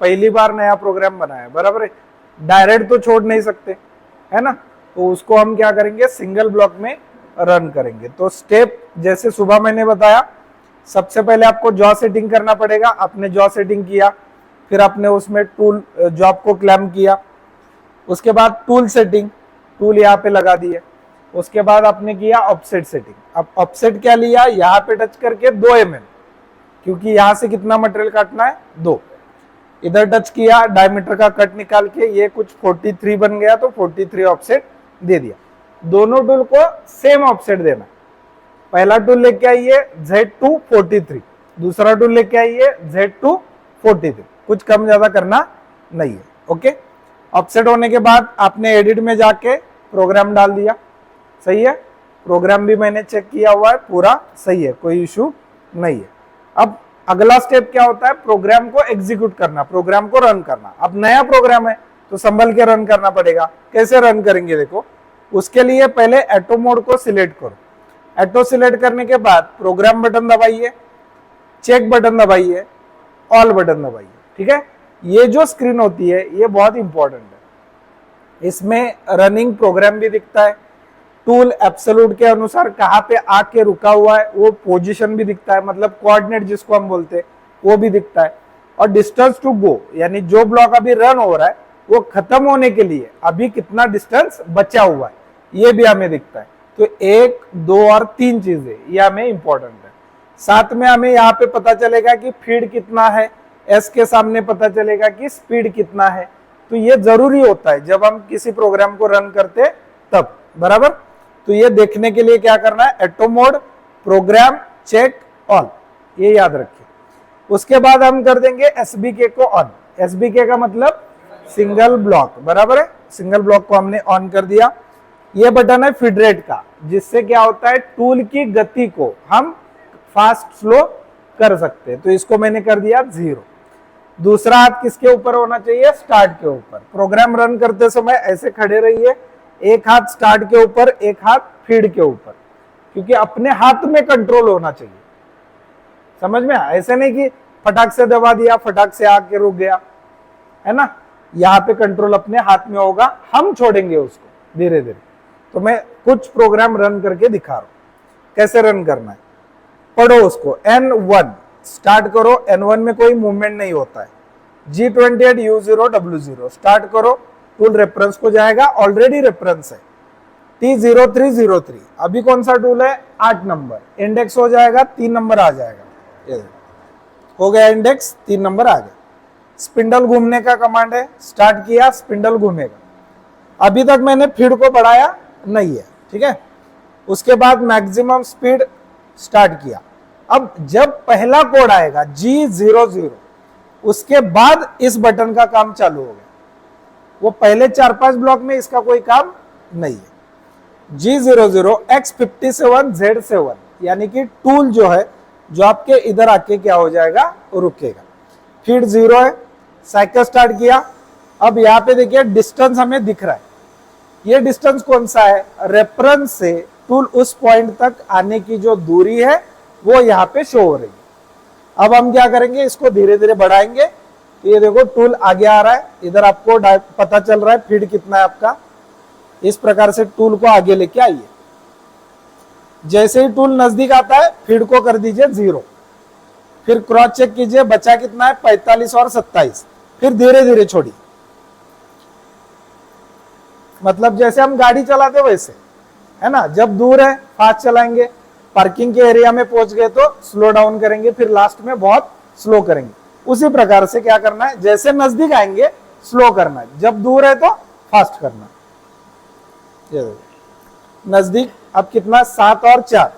पहली बार नया प्रोग्राम बनाया, बराबर है, डायरेक्ट तो छोड़ नहीं सकते, है ना, तो उसको हम क्या करेंगे, सिंगल ब्लॉक में रन करेंगे। तो स्टेप जैसे सुबह मैंने बताया, सबसे पहले आपको जॉ सेटिंग करना पड़ेगा। आपने जॉ सेटिंग किया, फिर आपने उसमें टूल जॉब को क्लैम्प किया, उसके बाद टूल सेटिंग, टूल यहाँ पे लगा दिए, उसके बाद आपने किया ऑफसेट सेटिंग। अब ऑफसेट क्या लिया, यहाँ पे टच करके 2 mm, क्योंकि यहां से कितना मटेरियल काटना है, 2। इधर टच किया, डायमीटर का कट निकाल के ये कुछ 43 बन गया, तो 43 ऑफसेट दे दिया। दोनों टूल को सेम ऑफसेट देना। पहला टूल लेके आइए Z2 43, दूसरा टूल लेके आइए Z2 43, कुछ कम ज्यादा करना नहीं है। ओके, ऑफसेट होने के बाद आपने एडिट में जाके प्रोग्राम डाल दिया, सही है, प्रोग्राम भी मैंने चेक किया हुआ है, पूरा सही है, कोई इशू नहीं है। अब अगला स्टेप क्या होता है, प्रोग्राम को एग्जीक्यूट करना, प्रोग्राम को रन करना। अब नया प्रोग्राम है तो संभल के रन करना पड़ेगा। कैसे रन करेंगे देखो, उसके लिए पहले ऑटो मोड को सिलेक्ट करो। ऑटो सिलेक्ट करने के बाद प्रोग्राम बटन दबाइए, चेक बटन दबाइए, ऑल बटन दबाइए, ठीक है। ये जो स्क्रीन होती है ये बहुत इंपॉर्टेंट है, इसमें रनिंग प्रोग्राम भी दिखता है, टूल एब्सोल्यूट के अनुसार कहाँ पे आके रुका हुआ है वो पोजीशन भी दिखता है, मतलब कोऑर्डिनेट जिसको हम बोलते हैं वो भी दिखता है, और डिस्टेंस टू गो, यानी जो ब्लॉक अभी रन हो रहा है वो खत्म होने के लिए अभी कितना डिस्टेंस बचा हुआ है ये भी हमें दिखता है। तो 1, 2 और 3 चीजें ये हमें इंपॉर्टेंट है। साथ में हमें यहाँ पे पता चलेगा कि फीड कितना है, एस के सामने पता चलेगा कि स्पीड कितना है। तो ये जरूरी होता है जब हम किसी प्रोग्राम को रन करते तब, बराबर। तो ये देखने के लिए क्या करना है, auto mode, program, check, all, ये याद रखिए। उसके बाद हम कर देंगे एसबीके को ऑन। एसबीके का मतलब सिंगल ब्लॉक, बराबर है, सिंगल ब्लॉक को हमने ऑन कर दिया। ये बटन है फीड रेट का, जिससे क्या होता है, टूल की गति को हम फास्ट स्लो कर सकते हैं। तो इसको मैंने कर दिया 0। दूसरा हाथ किसके ऊपर होना चाहिए, स्टार्ट के ऊपर। प्रोग्राम रन करते समय ऐसे खड़े रहिए, एक हाथ स्टार्ट के ऊपर, एक हाथ फीड के ऊपर, क्योंकि अपने हाथ में कंट्रोल होना चाहिए, समझ में। ऐसे नहीं कि फटाक से दबा दिया, फटाक से आके रुक गया, है ना। यहाँ पे कंट्रोल अपने हाथ में होगा, हम छोड़ेंगे उसको धीरे धीरे। तो मैं कुछ प्रोग्राम रन करके दिखा रहा हूं कैसे रन करना है। पढ़ो उसको, N1 स्टार्ट करो, N1 में कोई मूवमेंट नहीं होता है। G28 U0 W0 स्टार्ट करो, टूल रेफरेंस को जाएगा, ऑलरेडी रेफरेंस है T0303। अभी कौन सा टूल है, 8 नंबर, इंडेक्स हो जाएगा 3 नंबर आ जाएगा, ये हो गया इंडेक्स, 3 नंबर आ गया। स्पिंडल घूमने का कमांड है, स्टार्ट किया, स्पिंडल घूमेगा। अभी तक मैंने फीड को बढ़ाया नहीं है, ठीक है। उसके बाद मैक्सिमम स्पीड स्टार्ट किया। अब जब पहला कोड आएगा G00, उसके बाद इस बटन का काम चालू होगा। वो पहले 4-5 ब्लॉक में इसका कोई काम नहीं है। G00 X57 Z7, यानी कि टूल जो है जो आपके इधर आके क्या हो जाएगा, रुकेगा। फीड 0 है, साइकिल स्टार्ट किया। अब यहाँ पे देखिए डिस्टेंस हमें दिख रहा है, ये डिस्टेंस कौन सा है, रेफरेंस से टूल उस पॉइंट तक आने की जो दूरी है वो यहाँ पे शो हो रही है। अब हम क्या करेंगे, इसको धीरे धीरे बढ़ाएंगे। तो ये देखो टूल आगे आ रहा है, इधर आपको पता चल रहा है फीड कितना है आपका। इस प्रकार से टूल को आगे लेके आइए। जैसे ही टूल नजदीक आता है फीड को कर दीजिए 0, फिर क्रॉस चेक कीजिए बचा कितना है, 45 और 27, फिर धीरे धीरे छोड़िए। मतलब जैसे हम गाड़ी चलाते वैसे, है ना, जब दूर है फास्ट चलाएंगे, पार्किंग के एरिया में पहुंच गए तो स्लो डाउन करेंगे, फिर लास्ट में बहुत स्लो करेंगे। उसी प्रकार से क्या करना है, जैसे नजदीक आएंगे स्लो करना है, जब दूर है तो फास्ट करना है। ये देखो नजदीक अब कितना, 7 और 4,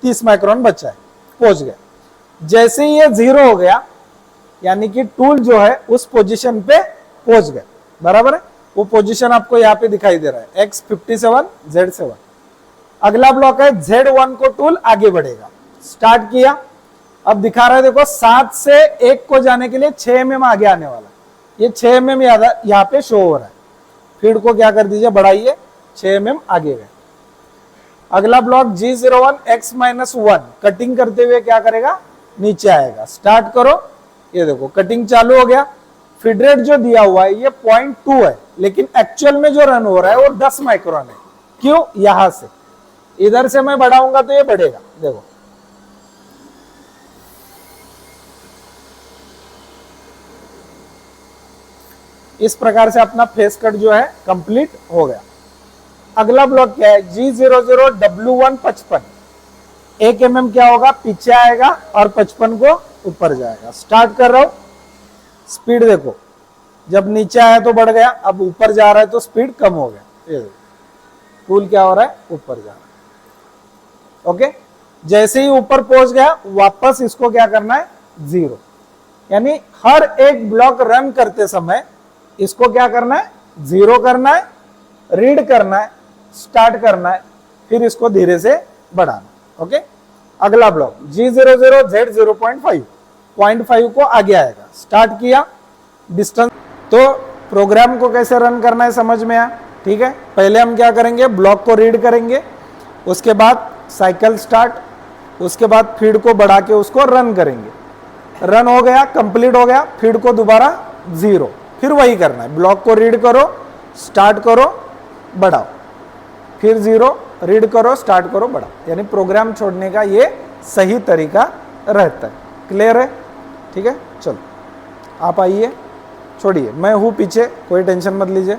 30 माइक्रोन बचा है, पहुंच गया। जैसे ही ये 0 हो गया, यानी कि टूल जो है उस पोजीशन पे पहुंच गया, बराबर है। वो पोजीशन आपको यहाँ पे दिखाई दे रहा है, X57 Z7। अगला ब्लॉक है Z1 को टूल आगे बढ़ेगा, स्टार्ट किया। अब दिखा रहा है देखो 7 से 1 को जाने के लिए 6 mm आगे आने वाला, ये 6 mm यहाँ पे शो हो रहा है। फीड को क्या कर दीजिए, बढ़ाइए, 6 mm आगे गए। अगला ब्लॉक G01 X-1 कटिंग करते हुए क्या करेगा, नीचे आएगा। स्टार्ट करो, ये देखो कटिंग चालू हो गया। फीड रेट जो दिया हुआ है ये 0.2 है, लेकिन एक्चुअल में जो रन हो रहा है वो 10 माइक्रोन है। क्यों? यहां से इधर से मैं बढ़ाऊंगा तो ये बढ़ेगा, देखो इस प्रकार से अपना फेस कट जो है कंप्लीट हो गया। अगला ब्लॉक क्या है? G00W1 55। 1 mm क्या होगा? पीछे आएगा और 55 को ऊपर जाएगा। स्टार्ट कर रहा हूं, स्पीड देखो, जब नीचे आया तो बढ़ गया, अब ऊपर जा रहा है तो स्पीड कम हो गया। ये देखो टूल क्या हो रहा है? ऊपर जा रहा है। ओके, जैसे ही ऊपर पहुंच गया वापस इसको क्या करना है? 0। यानी हर एक ब्लॉक रन करते समय इसको क्या करना है? 0 करना है, रीड करना है, स्टार्ट करना है, फिर इसको धीरे से बढ़ाना। ओके, अगला ब्लॉक G00Z 0.5 को आगे आएगा। स्टार्ट किया, डिस्टेंस। तो प्रोग्राम को कैसे रन करना है समझ में आया? ठीक है, पहले हम क्या करेंगे? ब्लॉक को रीड करेंगे, उसके बाद साइकिल स्टार्ट, उसके बाद फीड को बढ़ा के उसको रन करेंगे। रन हो गया, कंप्लीट हो गया, फीड को दोबारा 0, फिर वही करना है। ब्लॉक को रीड करो, स्टार्ट करो, बढ़ाओ, फिर 0, रीड करो, स्टार्ट करो, बढ़ाओ। यानी प्रोग्राम छोड़ने का ये सही तरीका रहता है। क्लियर है? ठीक है, चलो आप आइए, छोड़िए, मैं हूं पीछे, कोई टेंशन मत लीजिए।